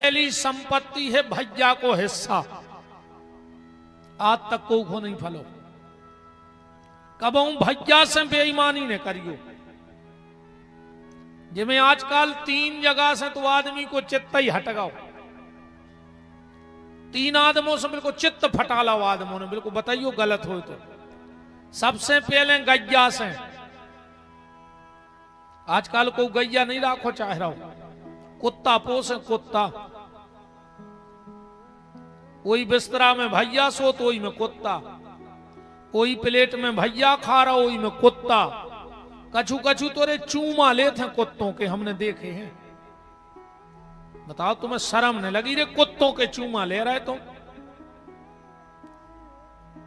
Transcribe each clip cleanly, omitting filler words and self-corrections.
अकेली संपत्ति है भैया को हिस्सा, आज तक को नहीं फलो। कबू भैया से बेईमानी ने करियो। जिमें आजकल 3 जगह से तो आदमी को चित्त ही हटगाओ, 3 आदमों से बिल्कुल चित्त फटा लाओ आदमों ने, बिल्कुल बताइयो गलत हो तो। सबसे पहले गैया से, आजकल को गैया नहीं राखो चाह रहा हो, कुत्ता पोसे कुत्ता। कोई बिस्तरा में भैया सो तो वही में कुत्ता, कोई प्लेट में भैया खा रहा वही में कुत्ता। कछु कछु तो रे चूमा लेते हैं कुत्तों के, हमने देखे हैं। बताओ तुम्हें शर्म नहीं लगी रे कुत्तों के चूमा ले रहे तुम?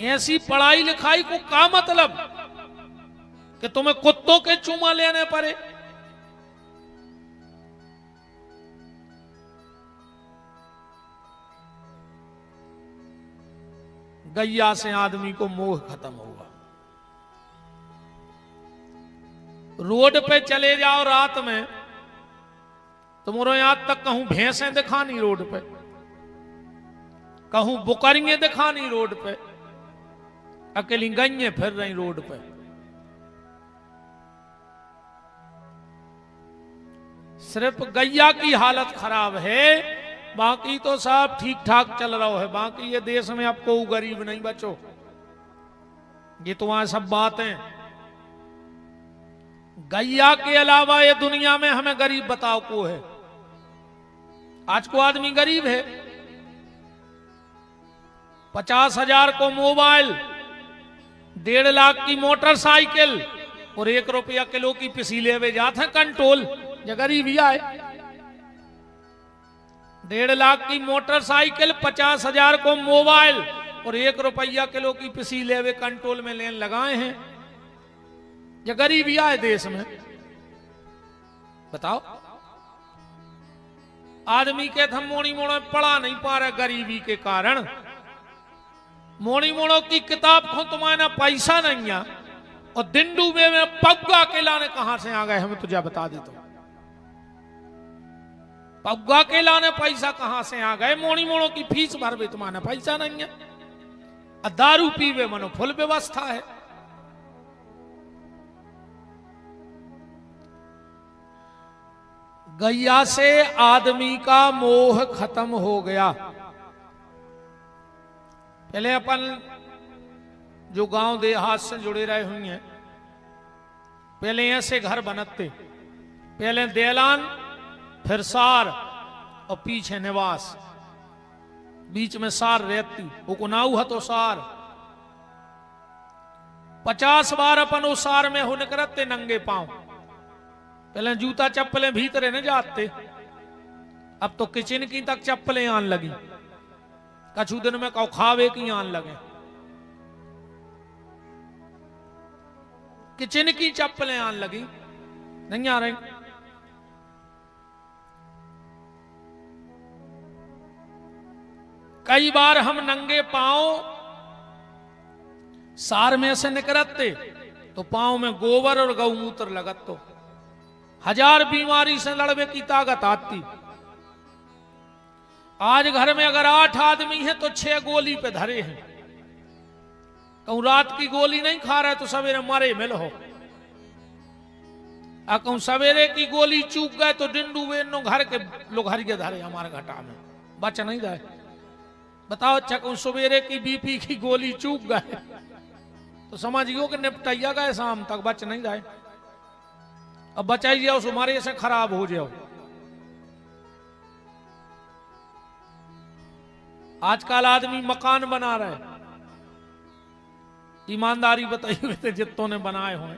ऐसी पढ़ाई लिखाई को क्या मतलब कि तुम्हें कुत्तों के चूमा लेने पड़े? गैया से आदमी को मोह खत्म होगा। रोड पे चले जाओ रात में, तुम्हारे यहां तक कहूं भैंसें दिखानी रोड पे, कहूं बुकरियां दिखानी रोड पे, अकेली गैये फिर रही रोड पे। सिर्फ गैया की हालत खराब है, बाकी तो सब ठीक ठाक चल रहा है। बाकी ये देश में अब कोई गरीब नहीं बचो, ये तो वहां सब बातें। गैया के अलावा ये दुनिया में हमें गरीब बताओ को है? आज को आदमी गरीब है। 50,000 को मोबाइल, 1.5 लाख की मोटरसाइकिल और 1 रुपया किलो की पिसी लेवे जाते हैं कंट्रोल। ये गरीबी आए। 1.5 लाख की मोटरसाइकिल, 50,000 को मोबाइल और 1 रुपया किलो की पिसी लेवे कंट्रोल में लेन लगाए हैं। ये गरीबी आए देश में। बताओ, आदमी के हम मोड़ी मोड़ो पढ़ा नहीं पा रहे गरीबी के कारण। मोड़ी मोड़ो की किताब को तुम्हारा पैसा नहीं है, और दिंडू में पग्गा के लाने कहां से आ गए हमें तुझे बता दे। तो पग्गा के लाने पैसा कहां से आ गए? मोड़ी मोड़ो की फीस भरवे तुम्हारा पैसा नहीं है, दारू पीवे मनो फुल व्यवस्था है। गैया से आदमी का मोह खत्म हो गया। पहले अपन जो गांव देहात से जुड़े रहे हुए हैं, पहले ऐसे घर बनते, पहले देलान, फिर सार और पीछे निवास, बीच में सार रहती, वो को नाऊ है तो सार। 50 बार अपन उस सार में हो निकलते नंगे पांव। पहले जूता चप्पलें भीतरे न जाते, अब तो किचन की तक चप्पलें आन लगी। कछु दिन में कौ खावे की आन लगे, किचन की चप्पलें आन लगी। नहीं आ रही? कई बार हम नंगे पांव सार में से निकलते तो पांव में गोबर और गौमूत्र लगत, तो 1000 बीमारी से लड़ने की ताकत आती। आज घर में अगर 8 आदमी हैं तो 6 गोली पे धरे हैं। कहूं रात की गोली नहीं खा रहे तो सवेरे मरे मिल हो, कहूं सवेरे की गोली चूक गए तो डिंडू वेनो घर के लोग हरिये धरे हमारे घटा में, बच नहीं जाए। बताओ, अच्छा कहूं सवेरे की बीपी की गोली चूक गए तो समझियो कि निपटैया गए शाम तक, बच नहीं जाए। अब बचाई जाओ तुम्हारे से खराब हो जाओ। आजकल आदमी मकान बना रहे, ईमानदारी बताइए थे जितों ने बनाए हुए,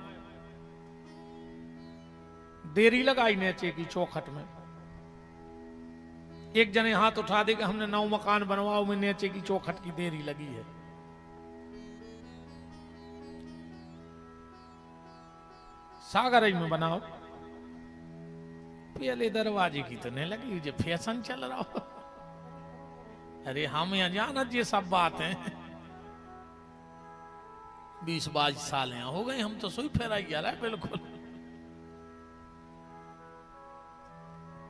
देरी लगाई नीचे की चौखट में। एक जने हाथ उठा दे कि हमने 9 मकान बनवाओ, में नीचे की चौखट की देरी लगी है। सागर में बनाओ, पहले दरवाजे की तो नहीं लगी, जो फैशन चल रहा हो। अरे हम यहाँ जाना ये सब बात है। 20-22 साल यहाँ हो गए, हम तो सोई फेराई जा रहा है बिल्कुल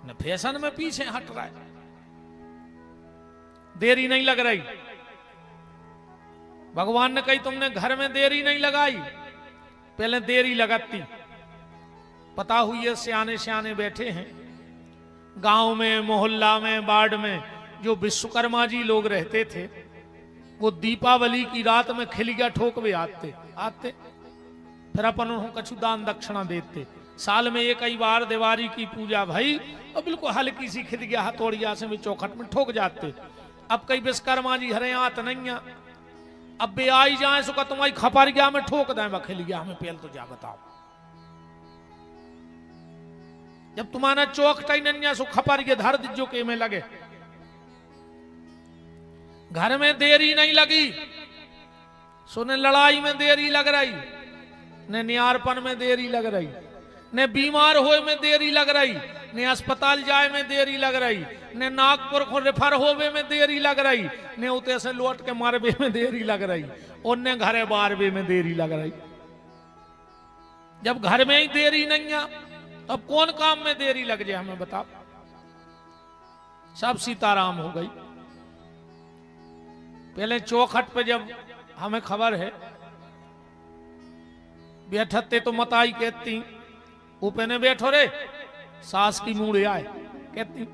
न, फैशन में पीछे हट रहा है। देरी नहीं लग रही। भगवान ने कही तुमने घर में देरी नहीं लगाई, पहले देरी लगाती। पता हुई है सियाने सियाने बैठे हैं गांव में, मोहल्ला में, वार्ड में, जो विश्वकर्मा जी लोग रहते थे, वो दीपावली की रात में खिलिया ठोकवे आते आते, फिर अपन उन्होंने कछु दान दक्षिणा देते। साल में एक कई बार दिवाली की पूजा भाई, और बिल्कुल हल्की सी खिलिया हथौड़िया से भी चौखट में ठोक जाते। अब कई विश्वकर्मा जी हरे आत नहीं, अब बे आई जाए सुखा तुम्हारी खपरिया में ठोक दें खिलिया हमें पेल तो जा बताओ। जब तुम्हारा चौकटा ही नहीं सो खपरिया धर दीजो के में लगे। घर में देरी नहीं लगी, सुने लड़ाई में देरी लग रही, ने नियारपन में देरी लग रही, ने बीमार होए में देरी लग रही, ने अस्पताल जाए में देरी लग रही, ने नागपुर को रेफर होवे में देरी लग रही, ने उते से लौट के मारवे में देरी लग रही, और ने घरे बारवे में देरी लग रही। जब घर में ही देरी नहीं है, अब कौन काम में देरी लग जाए हमें बताओ। सब सीताराम हो गई। पहले चौखट पे जब हमें खबर है बैठते तो मताई कहती ऊपने बैठो रे सास की मूड़े आए कहती।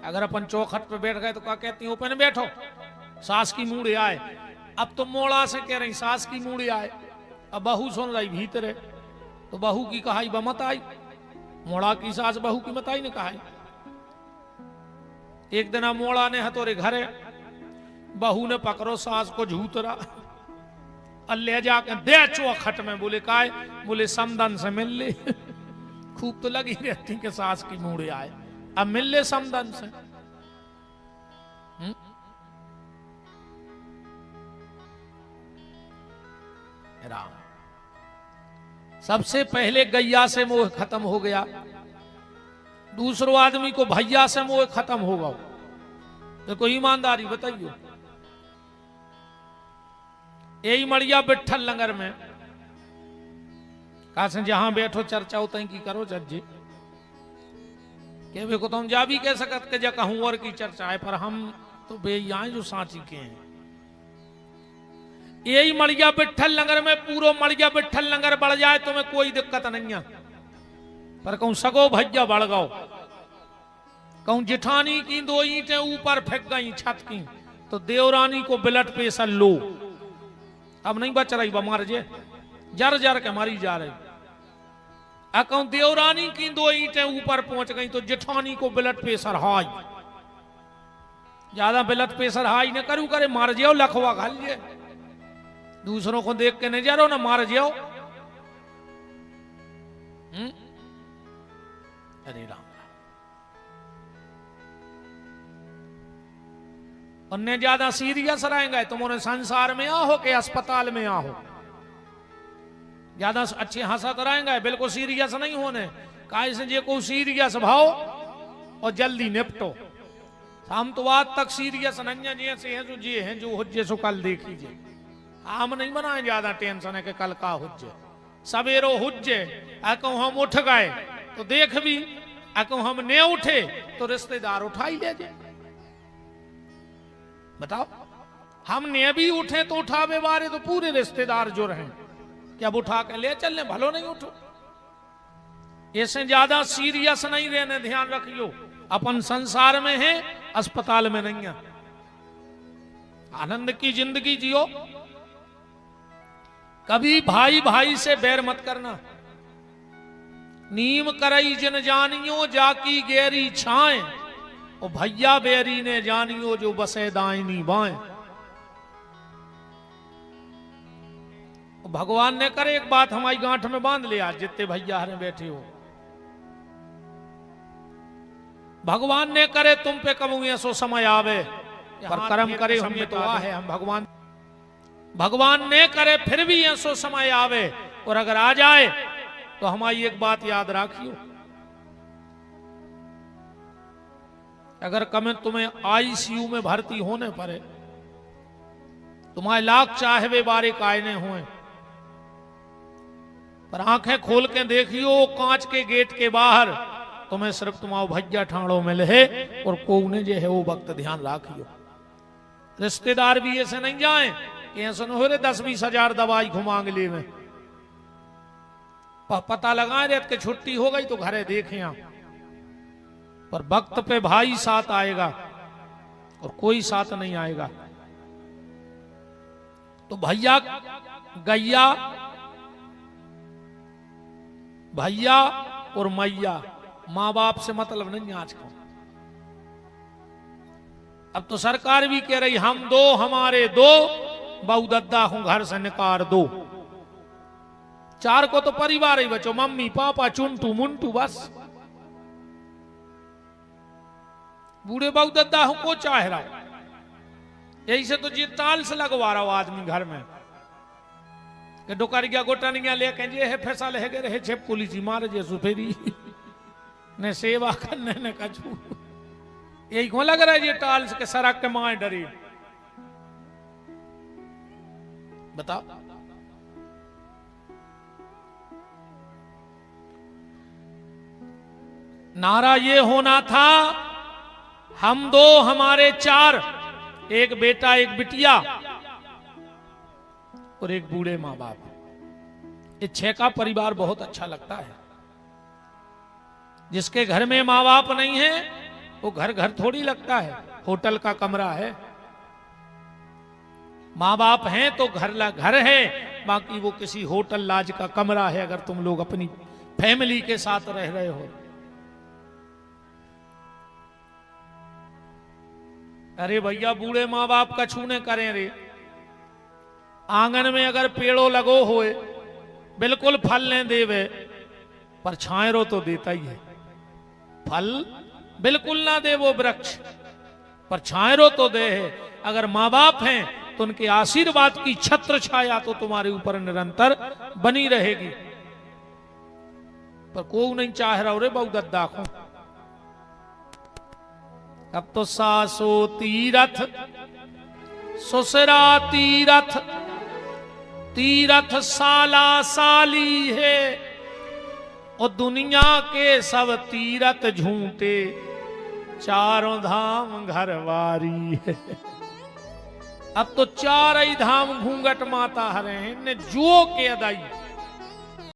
अगर अपन चौखट पे बैठ गए तो क्या कहती ऊपने बैठो सास की मूड़े आए। अब तो मोड़ा से कह रही सास की मूड़े आए। अब बहू सुन रही भीतर है तो बहू की कहाई बमत आई, मोड़ा की सास बहू की मताई ने कहा। एक दिन मोड़ा ने हथोरे घरे, बहू ने पकड़ो सास को झूतरा ले जाकर दे चौखट में। बोले काय? बोले समदन से मिल ले। खूब तो लगी रहती कि सास की मूड़े आए, अब मिल ले समदन से। राम सबसे पहले गैया से मोह खत्म हो गया, दूसरो आदमी को भैया से मोह खत्म होगा। देखो ईमानदारी बताइए। यही मड़िया बिट्ठल लंगर में कहा से जहां बैठो चर्चा होता की करो जज्जी के को तो हम जा भी कह सकत के जा कहूं और की चर्चा है, पर हम तो बे यहाँ जो सांची के हैं। यही मड़िया बिट्ठल लंगर में पूरा मड़िया बिट्ठल लंगर बढ़ जाए तो मैं कोई दिक्कत नहीं है, पर कहूं सगो भैया बढ़ गओ, कहूं जिठानी की 2 ईंटें ऊपर फेंक गई छत की तो देवरानी को ब्लड प्रेशर लो। अब नहीं बच रही, बमार जे जर जर के मारी जा रही। कहूं देवरानी की 2 ईंटें ऊपर पहुंच गई तो जेठानी को ब्लड प्रेशर हाई। ज्यादा ब्लड प्रेशर हाई न करू करे मार जाओ, लखवा घाल जे, दूसरों को देख के नहीं जा रहो ना मार जाओ। अरे राम, उन्हें ज्यादा सीरियस रहेंगे तुम्हारे संसार में आओ के अस्पताल में आओ। ज्यादा अच्छे हंसत रहेंगे, बिल्कुल सीरियस नहीं होने। काहे से जे को सीरियस भाव और जल्दी निपटो। हम तो आज तक सीरियस नहीं जैसे हैं जो जे हैं जो हुज्जे सो कल देख लीजिए। हम नहीं बनाए ज्यादा टेंशन है कि कल का हुज्जे, सवेरो हुज्जे। कहूं हम उठ गए तो देख भी, कहूं हम ने उठे तो रिश्तेदार उठा ही ले जाए। बताओ, हमने भी उठे तो उठावे बारे तो पूरे रिश्तेदार जो रहे क्या उठा के ले चलने, भलो नहीं उठो। ऐसे ज्यादा सीरियस नहीं रहने, ध्यान रखियो। अपन संसार में है, अस्पताल में नहीं है। आनंद की जिंदगी जियो। कभी भाई भाई से बैर मत करना। नीम करई जिन जानियो जाकी गेरी छाए, और भैया बेरी ने जानियो जो बसे दाइनी बाएं। भगवान ने करे एक बात हमारी गांठ में बांध लिया, जितने भैया हरे बैठे हो। भगवान ने करे तुम पे कब ऐसो समय आवे, पर कर्म करे हमें तो आ है। हम भगवान ने करे फिर भी ऐसो समय आवे, और अगर आ जाए तो हमारी एक बात याद रखियो। अगर कम तुम्हें आईसीयू में भर्ती होने पड़े, तुम्हारे लाख चाहे बारे कायने हुए, पर आंखें खोल के देखियो कांच के गेट के बाहर तुम्हें सिर्फ तुम्हारा भैया ठाणो मिले है, और को ने जो है वो वक्त ध्यान रखियो। रिश्तेदार भी ऐसे नहीं जाए कि ऐसा न हो रहे 10-20 हजार दवाई घुमांग ले में। पता लगाए रेत के छुट्टी हो गई तो घरे देखे यहाँ, पर वक्त पे भाई साथ आएगा और कोई साथ नहीं आएगा। तो भैया गैया, भैया और मैया, मां बाप से मतलब नहीं आज को। अब तो सरकार भी कह रही हम दो हमारे दो, बहू दद्दा को घर से निकाल दो। 4 को तो परिवार ही बचो, मम्मी पापा चुंटू मुंटू बस। बूढ़े बहू दद्दा को चाह रहा हूं, यही से तो जी ताल से लगवा रहा हूं आदमी घर में कि डुकरिया गोटनिया लेके जे है फैसा लगे रहे छे पुलिस मार जे सुफेरी ने सेवा करने ने कछु। यही को लग रहा है ये टाल के सड़क के माए डरी। बताओ नारा ये होना था हम दो हमारे 4, एक बेटा एक बिटिया और एक बूढ़े मां बाप। ये 6 का परिवार बहुत अच्छा लगता है। जिसके घर में मां बाप नहीं है वो घर घर थोड़ी लगता है, होटल का कमरा है। मां बाप हैं तो घर है, बाकी वो किसी होटल लाज का कमरा है अगर तुम लोग अपनी फैमिली के साथ रह रहे हो। अरे भैया बूढ़े मां बाप का छूने करें रे। आंगन में अगर पेड़ो लगो होए बिल्कुल फल नहीं देवे, पर छायरो तो देता ही है। फल बिल्कुल ना दे वो वृक्ष, पर छायरो तो दे है। अगर मां बाप हैं तो उनके आशीर्वाद की छत्र छाया तो तुम्हारे ऊपर निरंतर बनी रहेगी। पर कोई नहीं चाह रहा रे बहु दद्दा को। अब तो सासो तीरथ ससुरा तीरथ, तीरथ साला साली है और दुनिया के सब तीरथ झूठे, 4 धाम घरवारी है। अब तो 4 ही धाम घूंघट माता हरे हैं जो के अदाई।